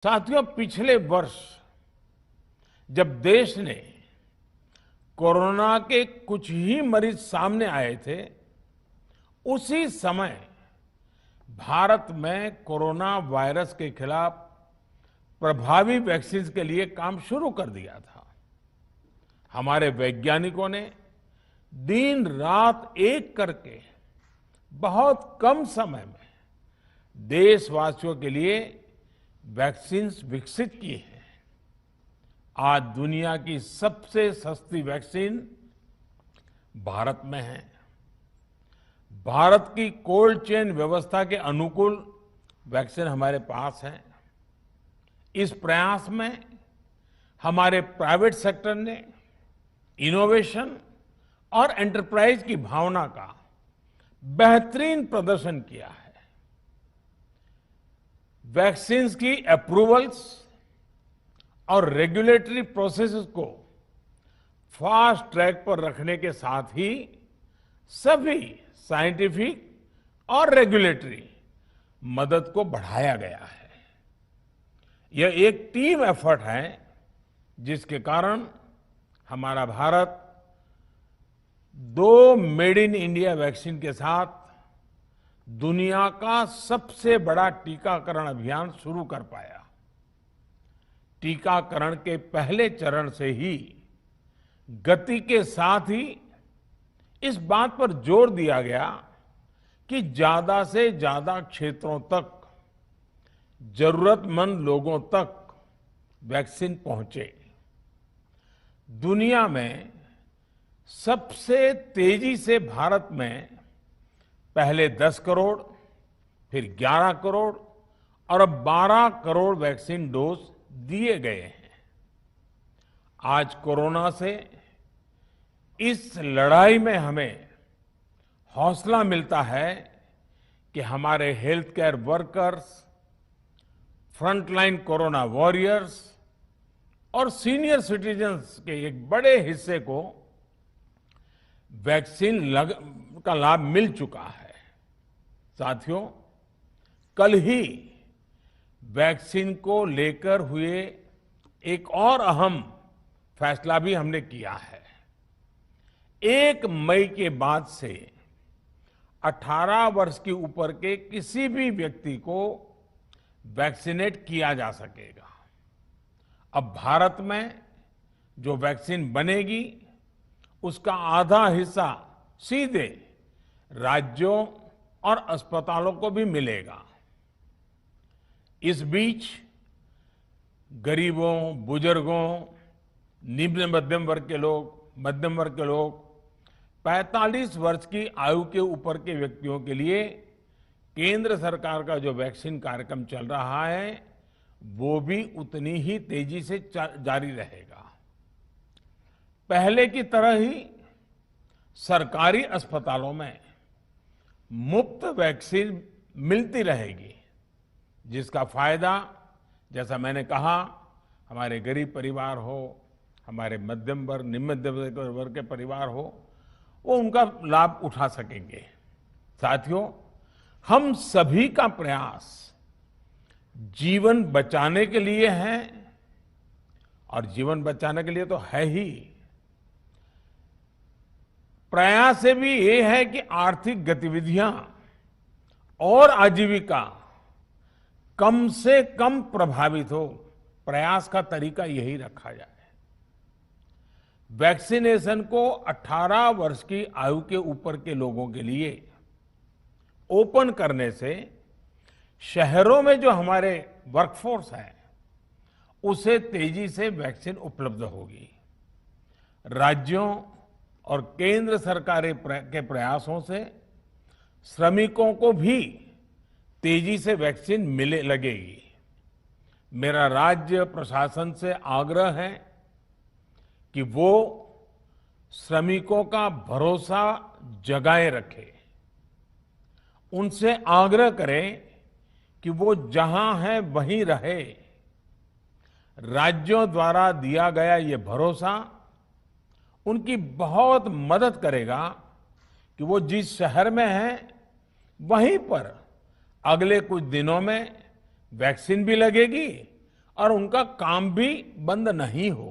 साथियों, पिछले वर्ष जब देश ने कोरोना के कुछ ही मरीज सामने आए थे, उसी समय भारत में कोरोना वायरस के खिलाफ प्रभावी वैक्सीन के लिए काम शुरू कर दिया था। हमारे वैज्ञानिकों ने दिन रात एक करके बहुत कम समय में देशवासियों के लिए वैक्सीन विकसित की है। आज दुनिया की सबसे सस्ती वैक्सीन भारत में है। भारत की कोल्ड चेन व्यवस्था के अनुकूल वैक्सीन हमारे पास है। इस प्रयास में हमारे प्राइवेट सेक्टर ने इनोवेशन और एंटरप्राइज की भावना का बेहतरीन प्रदर्शन किया है। वैक्सीन्स की अप्रूवल्स और रेगुलेटरी प्रोसेसेस को फास्ट ट्रैक पर रखने के साथ ही सभी साइंटिफिक और रेगुलेटरी मदद को बढ़ाया गया है। यह एक टीम एफर्ट है, जिसके कारण हमारा Bharat 2 made in India vaccine के साथ दुनिया का सबसे बड़ा टीकाकरण अभियान शुरू कर पाया। टीकाकरण के पहले चरण से ही गति के साथ ही इस बात पर जोर दिया गया कि ज्यादा से ज्यादा क्षेत्रों तक, जरूरतमंद लोगों तक वैक्सीन पहुंचे। दुनिया में सबसे तेजी से भारत में पहले 10 करोड़, फिर 11 करोड़ और अब 12 करोड़ वैक्सीन डोज दिए गए हैं। आज कोरोना से इस लड़ाई में हमें हौसला मिलता है कि हमारे health care workers, frontline corona warriors और सीनियर सिटीजन्स के एक बड़े हिस्से को वैक्सीन का लाभ मिल चुका है। साथियों, कल ही वैक्सीन को लेकर हुए एक और अहम फैसला भी हमने किया है। 1 मई के बाद से 18 वर्ष के ऊपर के किसी भी व्यक्ति को वैक्सीनेट किया जा सकेगा। अब भारत में जो वैक्सीन बनेगी, उसका आधा हिस्सा सीधे राज्यों और अस्पतालों को भी मिलेगा। इस बीच गरीबों, बुजुर्गों, निम्न मध्यम वर्ग के लोग, 45 वर्ष की आयु के ऊपर के व्यक्तियों के लिए केंद्र सरकार का जो वैक्सीन कार्यक्रम चल रहा है, वो भी उतनी ही तेजी से जारी रहेगा। पहले की तरह ही सरकारी अस्पतालों में मुफ्त वैक्सीन मिलती रहेगी, जिसका फायदा, जैसा मैंने कहा, हमारे गरीब परिवार हो, हमारे मध्यम वर्ग, निम्न मध्यम वर्ग के परिवार हो, वो उनका लाभ उठा सकेंगे। साथियों, हम सभी का प्रयास जीवन बचाने के लिए है, और जीवन बचाने के लिए तो है ही। प्रयास से भी ये है कि आर्थिक गतिविधियां और आजीविका कम से कम प्रभावित हो। प्रयास का तरीका यही रखा जाए। वैक्सीनेशन को 18 वर्ष की आयु के ऊपर के लोगों के लिए ओपन करने से शहरों में जो हमारे वर्कफोर्स है, उसे तेजी से वैक्सीन उपलब्ध होगी। राज्यों और केंद्र सरकार के प्रयासों से श्रमिकों को भी तेजी से वैक्सीन मिले लगेगी। मेरा राज्य प्रशासन से आग्रह है कि वो श्रमिकों का भरोसा जगाए रखे। उनसे आग्रह करें कि वो जहां है वहीं रहे। राज्यों द्वारा दिया गया ये भरोसा उनकी बहुत मदद करेगा कि वो जिस शहर में हैं, वहीं पर अगले कुछ दिनों में वैक्सीन भी लगेगी और उनका काम भी बंद नहीं हो।